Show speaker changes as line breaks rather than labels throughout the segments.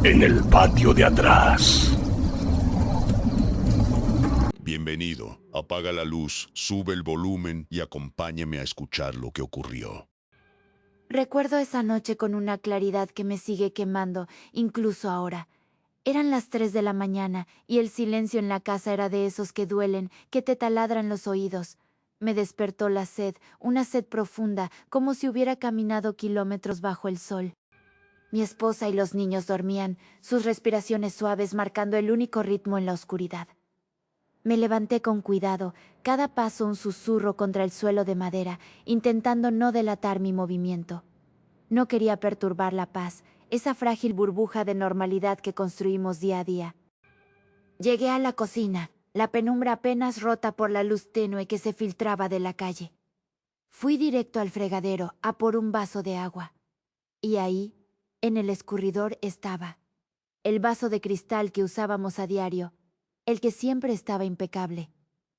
En el patio de atrás.
Bienvenido. Apaga la luz, sube el volumen y acompáñame a escuchar lo que ocurrió.
Recuerdo esa noche con una claridad que me sigue quemando, incluso ahora. Eran las 3 de la mañana y el silencio en la casa era de esos que duelen, que te taladran los oídos. Me despertó la sed, una sed profunda, como si hubiera caminado kilómetros bajo el sol. Mi esposa y los niños dormían, sus respiraciones suaves marcando el único ritmo en la oscuridad. Me levanté con cuidado, cada paso un susurro contra el suelo de madera, intentando no delatar mi movimiento. No quería perturbar la paz, esa frágil burbuja de normalidad que construimos día a día. Llegué a la cocina, la penumbra apenas rota por la luz tenue que se filtraba de la calle. Fui directo al fregadero a por un vaso de agua. Y ahí, en el escurridor, estaba el vaso de cristal que usábamos a diario, el que siempre estaba impecable.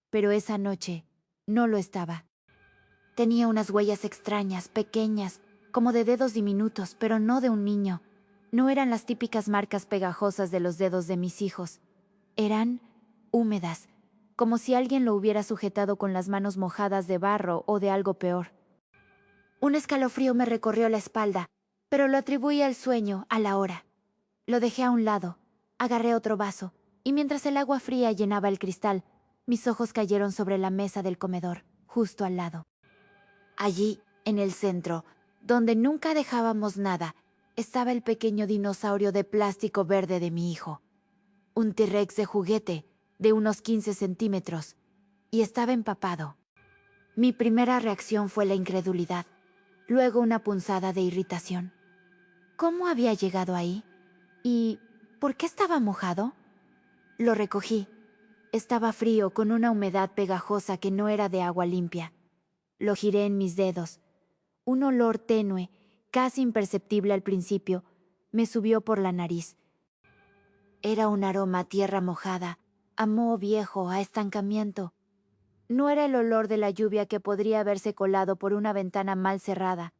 Pero esa noche no lo estaba. Tenía unas huellas extrañas, pequeñas, como de dedos diminutos, pero no de un niño. No eran las típicas marcas pegajosas de los dedos de mis hijos. Eran húmedas, como si alguien lo hubiera sujetado con las manos mojadas de barro o de algo peor. Un escalofrío me recorrió la espalda, pero lo atribuí al sueño, a la hora. Lo dejé a un lado, agarré otro vaso, y mientras el agua fría llenaba el cristal, mis ojos cayeron sobre la mesa del comedor, justo al lado. Allí, en el centro, donde nunca dejábamos nada, estaba el pequeño dinosaurio de plástico verde de mi hijo. Un T-Rex de juguete, de unos 15 centímetros, y estaba empapado. Mi primera reacción fue la incredulidad, luego una punzada de irritación. ¿Cómo había llegado ahí? ¿Y por qué estaba mojado? Lo recogí. Estaba frío, con una humedad pegajosa que no era de agua limpia. Lo giré en mis dedos. Un olor tenue, casi imperceptible al principio, me subió por la nariz. Era un aroma a tierra mojada, a moho viejo, a estancamiento. No era el olor de la lluvia que podría haberse colado por una ventana mal cerrada,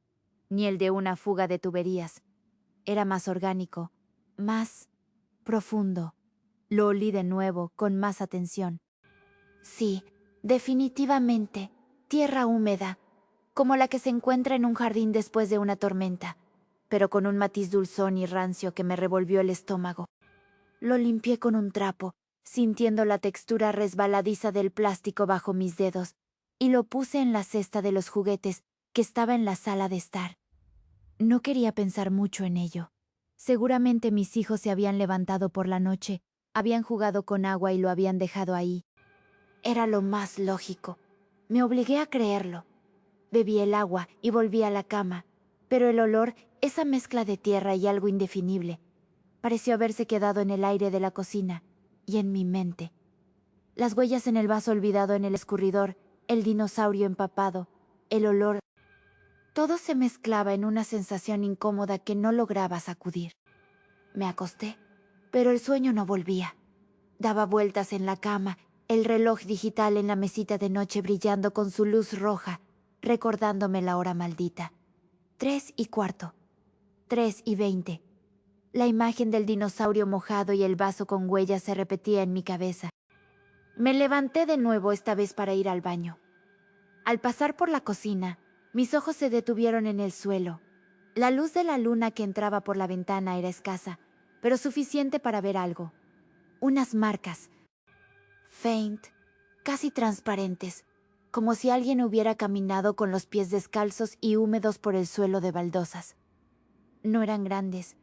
ni el de una fuga de tuberías. Era más orgánico, más profundo. Lo olí de nuevo, con más atención. Sí, definitivamente, tierra húmeda, como la que se encuentra en un jardín después de una tormenta, pero con un matiz dulzón y rancio que me revolvió el estómago. Lo limpié con un trapo, sintiendo la textura resbaladiza del plástico bajo mis dedos, y lo puse en la cesta de los juguetes que estaba en la sala de estar. No quería pensar mucho en ello. Seguramente mis hijos se habían levantado por la noche, habían jugado con agua y lo habían dejado ahí. Era lo más lógico. Me obligué a creerlo. Bebí el agua y volví a la cama, pero el olor, esa mezcla de tierra y algo indefinible, pareció haberse quedado en el aire de la cocina y en mi mente. Las huellas en el vaso olvidado en el escurridor, el dinosaurio empapado, el olor. Todo se mezclaba en una sensación incómoda que no lograba sacudir. Me acosté, pero el sueño no volvía. Daba vueltas en la cama, el reloj digital en la mesita de noche brillando con su luz roja, recordándome la hora maldita. 3:15. 3:20. La imagen del dinosaurio mojado y el vaso con huellas se repetía en mi cabeza. Me levanté de nuevo, esta vez para ir al baño. Al pasar por la cocina, mis ojos se detuvieron en el suelo. La luz de la luna que entraba por la ventana era escasa, pero suficiente para ver algo. Unas marcas, faint, casi transparentes, como si alguien hubiera caminado con los pies descalzos y húmedos por el suelo de baldosas. No eran grandes,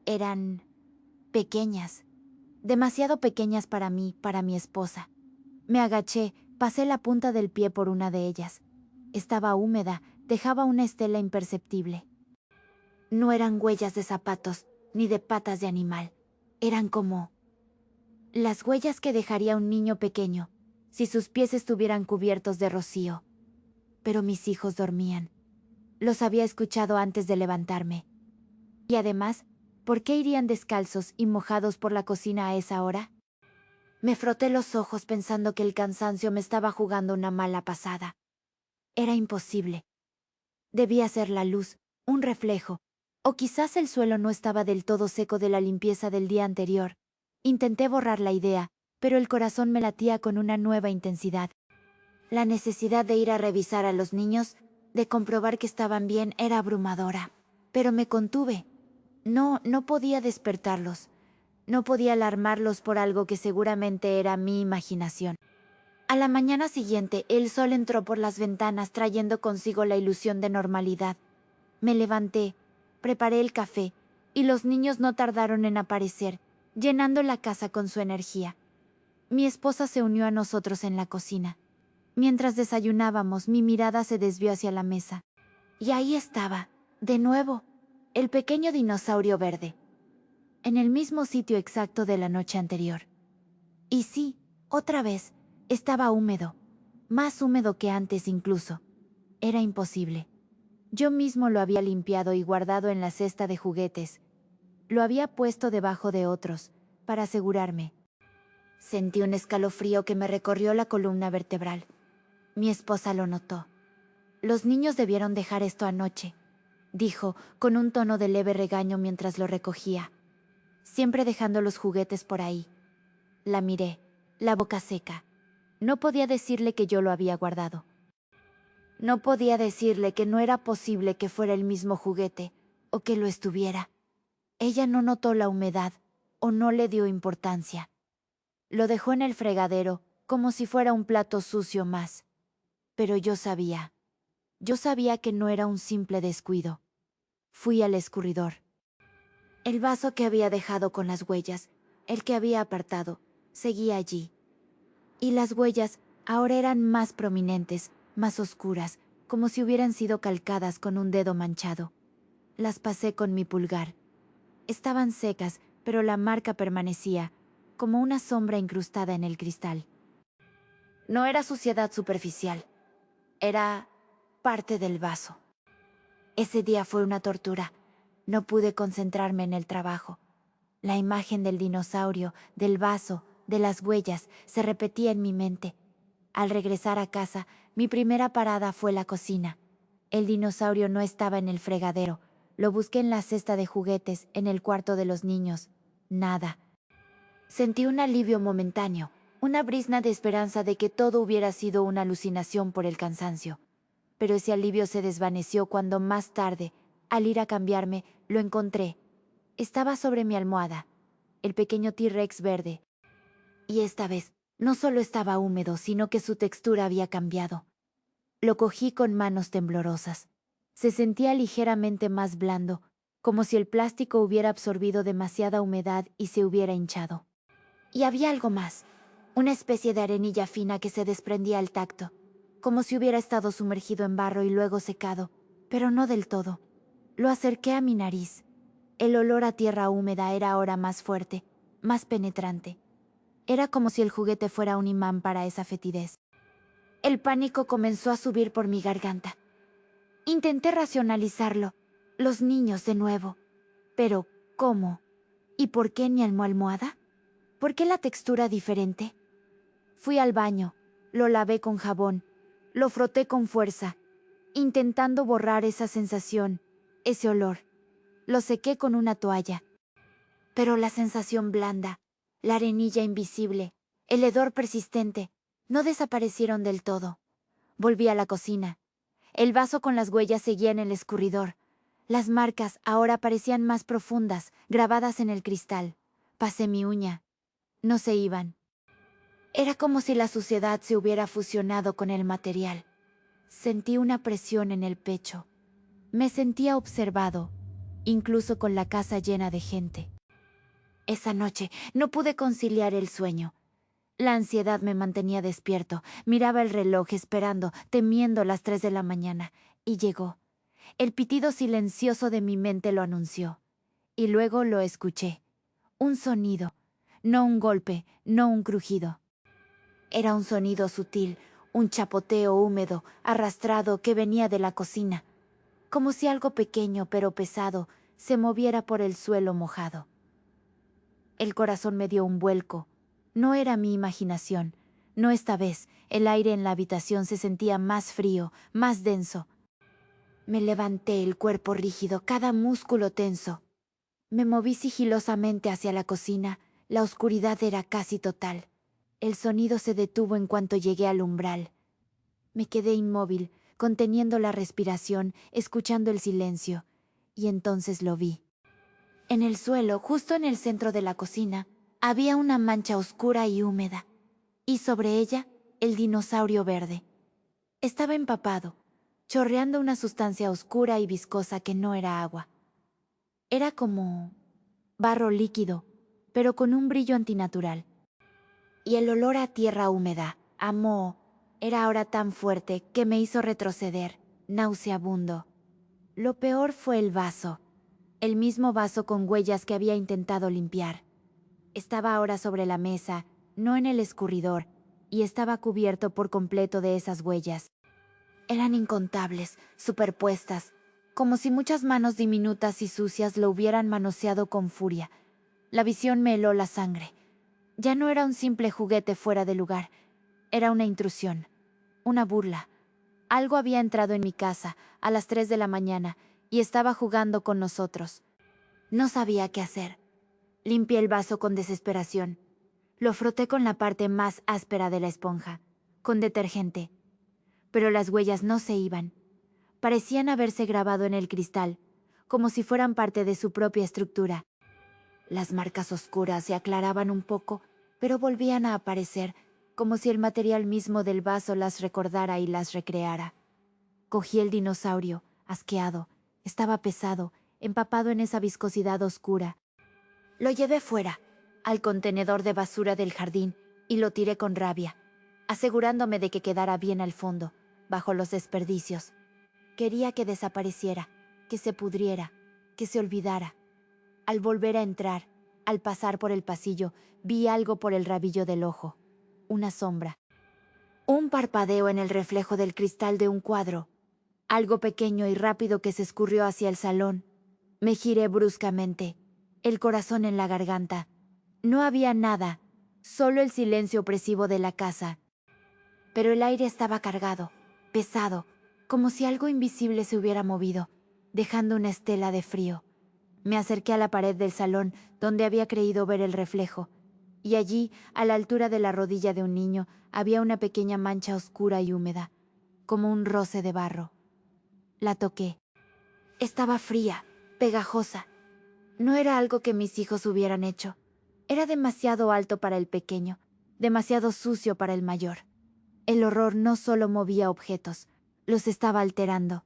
eran pequeñas, demasiado pequeñas para mí, para mi esposa. Me agaché, pasé la punta del pie por una de ellas. Estaba húmeda, dejaba una estela imperceptible. No eran huellas de zapatos, ni de patas de animal. Eran como las huellas que dejaría un niño pequeño, si sus pies estuvieran cubiertos de rocío. Pero mis hijos dormían. Los había escuchado antes de levantarme. Y además, ¿por qué irían descalzos y mojados por la cocina a esa hora? Me froté los ojos pensando que el cansancio me estaba jugando una mala pasada. Era imposible. Debía ser la luz, un reflejo, O quizás el suelo no estaba del todo seco de la limpieza del día anterior. Intenté borrar la idea, pero el corazón me latía con una nueva intensidad. La necesidad de ir a revisar a los niños, de comprobar que estaban bien, era abrumadora. Pero me contuve. No podía despertarlos. No podía alarmarlos por algo que seguramente era mi imaginación. A la mañana siguiente, el sol entró por las ventanas trayendo consigo la ilusión de normalidad. Me levanté, preparé el café, y los niños no tardaron en aparecer, llenando la casa con su energía. Mi esposa se unió a nosotros en la cocina. Mientras desayunábamos, mi mirada se desvió hacia la mesa. Y ahí estaba, de nuevo, el pequeño dinosaurio verde, en el mismo sitio exacto de la noche anterior. Y sí, otra vez, estaba húmedo, más húmedo que antes incluso. Era imposible. Yo mismo lo había limpiado y guardado en la cesta de juguetes. Lo había puesto debajo de otros, para asegurarme. Sentí un escalofrío que me recorrió la columna vertebral. Mi esposa lo notó. Los niños debieron dejar esto anoche, dijo, con un tono de leve regaño mientras lo recogía. Siempre dejando los juguetes por ahí. La miré, la boca seca. No podía decirle que yo lo había guardado. No podía decirle que no era posible que fuera el mismo juguete, o que lo estuviera. Ella no notó la humedad, o no le dio importancia. Lo dejó en el fregadero, como si fuera un plato sucio más. Pero yo sabía que no era un simple descuido. Fui al escurridor. El vaso que había dejado con las huellas, el que había apartado, seguía allí. Y las huellas ahora eran más prominentes, más oscuras, como si hubieran sido calcadas con un dedo manchado. Las pasé con mi pulgar. Estaban secas, pero la marca permanecía, como una sombra incrustada en el cristal. No era suciedad superficial. Era parte del vaso. Ese día fue una tortura. No pude concentrarme en el trabajo. La imagen del dinosaurio, del vaso, de las huellas, se repetía en mi mente. Al regresar a casa, mi primera parada fue la cocina. El dinosaurio no estaba en el fregadero. Lo busqué en la cesta de juguetes, en el cuarto de los niños. Nada. Sentí un alivio momentáneo, una brizna de esperanza de que todo hubiera sido una alucinación por el cansancio. Pero ese alivio se desvaneció cuando más tarde, al ir a cambiarme, lo encontré. Estaba sobre mi almohada, el pequeño T-Rex verde. Y esta vez, no solo estaba húmedo, sino que su textura había cambiado. Lo cogí con manos temblorosas. Se sentía ligeramente más blando, como si el plástico hubiera absorbido demasiada humedad y se hubiera hinchado. Y había algo más, una especie de arenilla fina que se desprendía al tacto, como si hubiera estado sumergido en barro y luego secado, pero no del todo. Lo acerqué a mi nariz. El olor a tierra húmeda era ahora más fuerte, más penetrante. Era como si el juguete fuera un imán para esa fetidez. El pánico comenzó a subir por mi garganta. Intenté racionalizarlo. Los niños de nuevo. Pero, ¿cómo? ¿Y por qué mi almohada? ¿Por qué la textura diferente? Fui al baño, lo lavé con jabón, lo froté con fuerza, intentando borrar esa sensación, ese olor. Lo sequé con una toalla. Pero la sensación blanda, la arenilla invisible, el hedor persistente, no desaparecieron del todo. Volví a la cocina. El vaso con las huellas seguía en el escurridor. Las marcas ahora parecían más profundas, grabadas en el cristal. Pasé mi uña. No se iban. Era como si la suciedad se hubiera fusionado con el material. Sentí una presión en el pecho. Me sentía observado, incluso con la casa llena de gente. Esa noche no pude conciliar el sueño. La ansiedad me mantenía despierto. Miraba el reloj esperando, temiendo las 3 de la mañana. Y llegó. El pitido silencioso de mi mente lo anunció. Y luego lo escuché. Un sonido. No un golpe, no un crujido. Era un sonido sutil, un chapoteo húmedo, arrastrado que venía de la cocina. Como si algo pequeño pero pesado se moviera por el suelo mojado. El corazón me dio un vuelco. No era mi imaginación. No esta vez. El aire en la habitación se sentía más frío, más denso. Me levanté, el cuerpo rígido, cada músculo tenso. Me moví sigilosamente hacia la cocina. La oscuridad era casi total. El sonido se detuvo en cuanto llegué al umbral. Me quedé inmóvil, conteniendo la respiración, escuchando el silencio. Y entonces lo vi. En el suelo, justo en el centro de la cocina, había una mancha oscura y húmeda. Y sobre ella, el dinosaurio verde. Estaba empapado, chorreando una sustancia oscura y viscosa que no era agua. Era como barro líquido, pero con un brillo antinatural. Y el olor a tierra húmeda, a moho, era ahora tan fuerte que me hizo retroceder, nauseabundo. Lo peor fue el vaso, el mismo vaso con huellas que había intentado limpiar. Estaba ahora sobre la mesa, no en el escurridor, y estaba cubierto por completo de esas huellas. Eran incontables, superpuestas, como si muchas manos diminutas y sucias lo hubieran manoseado con furia. La visión me heló la sangre. Ya no era un simple juguete fuera de lugar, era una intrusión, una burla. Algo había entrado en mi casa a las 3 de la mañana y estaba jugando con nosotros. No sabía qué hacer. Limpié el vaso con desesperación. Lo froté con la parte más áspera de la esponja, con detergente. Pero las huellas no se iban. Parecían haberse grabado en el cristal, como si fueran parte de su propia estructura. Las marcas oscuras se aclaraban un poco, pero volvían a aparecer, como si el material mismo del vaso las recordara y las recreara. Cogí el dinosaurio, asqueado. Estaba pesado, empapado en esa viscosidad oscura. Lo llevé fuera, al contenedor de basura del jardín, y lo tiré con rabia, asegurándome de que quedara bien al fondo, bajo los desperdicios. Quería que desapareciera, que se pudriera, que se olvidara. Al volver a entrar, al pasar por el pasillo, vi algo por el rabillo del ojo. Una sombra. Un parpadeo en el reflejo del cristal de un cuadro. Algo pequeño y rápido que se escurrió hacia el salón. Me giré bruscamente, el corazón en la garganta. No había nada, solo el silencio opresivo de la casa. Pero el aire estaba cargado, pesado, como si algo invisible se hubiera movido, dejando una estela de frío. Me acerqué a la pared del salón, donde había creído ver el reflejo, y allí, a la altura de la rodilla de un niño, había una pequeña mancha oscura y húmeda, como un roce de barro. La toqué. Estaba fría, pegajosa. No era algo que mis hijos hubieran hecho. Era demasiado alto para el pequeño, demasiado sucio para el mayor. El horror no solo movía objetos, los estaba alterando.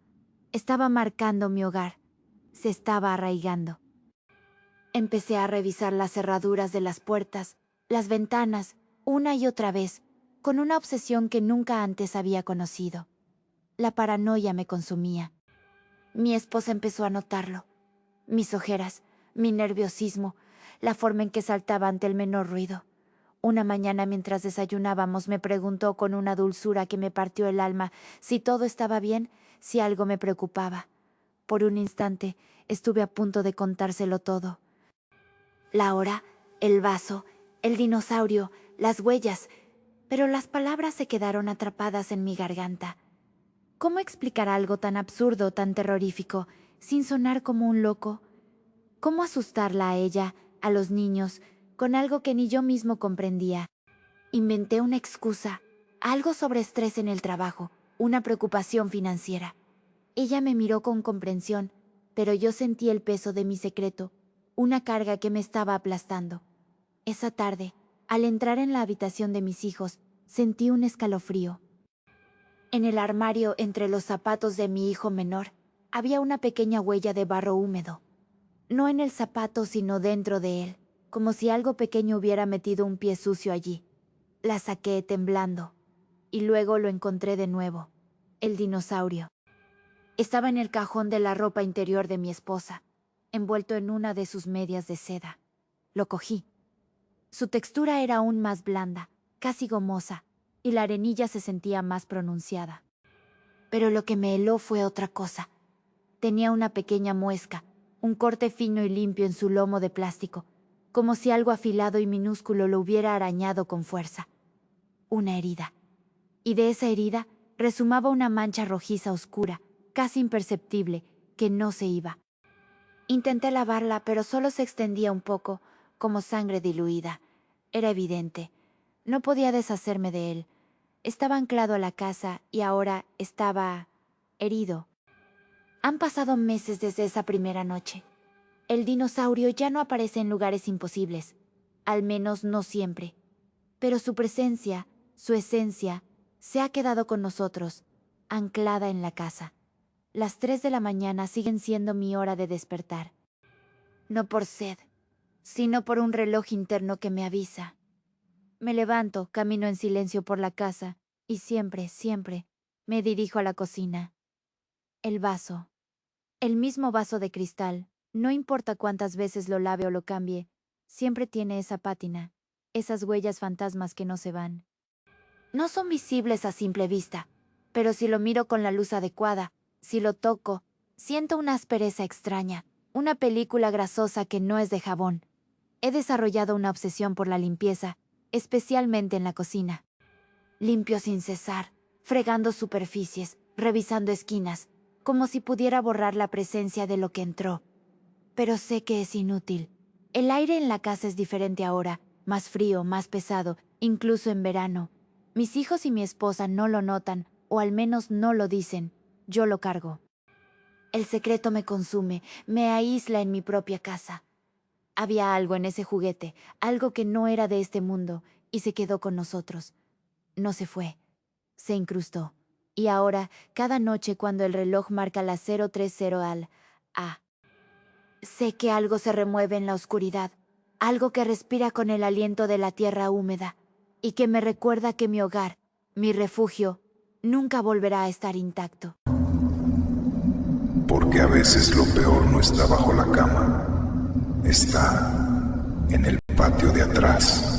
Estaba marcando mi hogar. Se estaba arraigando. Empecé a revisar las cerraduras de las puertas, las ventanas, una y otra vez, con una obsesión que nunca antes había conocido. La paranoia me consumía. Mi esposa empezó a notarlo. Mis ojeras, mi nerviosismo, la forma en que saltaba ante el menor ruido. Una mañana mientras desayunábamos me preguntó con una dulzura que me partió el alma si todo estaba bien, si algo me preocupaba. Por un instante estuve a punto de contárselo todo. La hora, el vaso, el dinosaurio, las huellas, pero las palabras se quedaron atrapadas en mi garganta. ¿Cómo explicar algo tan absurdo, tan terrorífico, sin sonar como un loco? ¿Cómo asustarla a ella, a los niños, con algo que ni yo mismo comprendía? Inventé una excusa, algo sobre estrés en el trabajo, una preocupación financiera. Ella me miró con comprensión, pero yo sentí el peso de mi secreto, una carga que me estaba aplastando. Esa tarde, al entrar en la habitación de mis hijos, sentí un escalofrío. En el armario, entre los zapatos de mi hijo menor, había una pequeña huella de barro húmedo. No en el zapato, sino dentro de él, como si algo pequeño hubiera metido un pie sucio allí. La saqué temblando, y luego lo encontré de nuevo, el dinosaurio. Estaba en el cajón de la ropa interior de mi esposa, envuelto en una de sus medias de seda. Lo cogí. Su textura era aún más blanda, casi gomosa, y la arenilla se sentía más pronunciada. Pero lo que me heló fue otra cosa. Tenía una pequeña muesca, un corte fino y limpio en su lomo de plástico, como si algo afilado y minúsculo lo hubiera arañado con fuerza. Una herida. Y de esa herida resumaba una mancha rojiza oscura, casi imperceptible, que no se iba. Intenté lavarla, pero solo se extendía un poco, como sangre diluida. Era evidente. No podía deshacerme de él. Estaba anclado a la casa y ahora estaba herido. Han pasado meses desde esa primera noche. El dinosaurio ya no aparece en lugares imposibles, al menos no siempre. Pero su presencia, su esencia, se ha quedado con nosotros, anclada en la casa. Las 3 de la mañana siguen siendo mi hora de despertar. No por sed, sino por un reloj interno que me avisa. Me levanto, camino en silencio por la casa y siempre, siempre me dirijo a la cocina. El vaso. El mismo vaso de cristal, no importa cuántas veces lo lave o lo cambie, siempre tiene esa pátina, esas huellas fantasmas que no se van. No son visibles a simple vista, pero si lo miro con la luz adecuada, si lo toco, siento una aspereza extraña, una película grasosa que no es de jabón. He desarrollado una obsesión por la limpieza, especialmente en la cocina. Limpio sin cesar, fregando superficies, revisando esquinas, como si pudiera borrar la presencia de lo que entró. Pero sé que es inútil. El aire en la casa es diferente ahora, más frío, más pesado, incluso en verano. Mis hijos y mi esposa no lo notan, o al menos no lo dicen. Yo lo cargo. El secreto me consume, me aísla en mi propia casa. Había algo en ese juguete, algo que no era de este mundo, y se quedó con nosotros. No se fue, se incrustó. Y ahora, cada noche cuando el reloj marca las 0:30 sé que algo se remueve en la oscuridad, algo que respira con el aliento de la tierra húmeda, y que me recuerda que mi hogar, mi refugio, nunca volverá a estar intacto.
Porque a veces lo peor no está bajo la cama, está en el patio de atrás.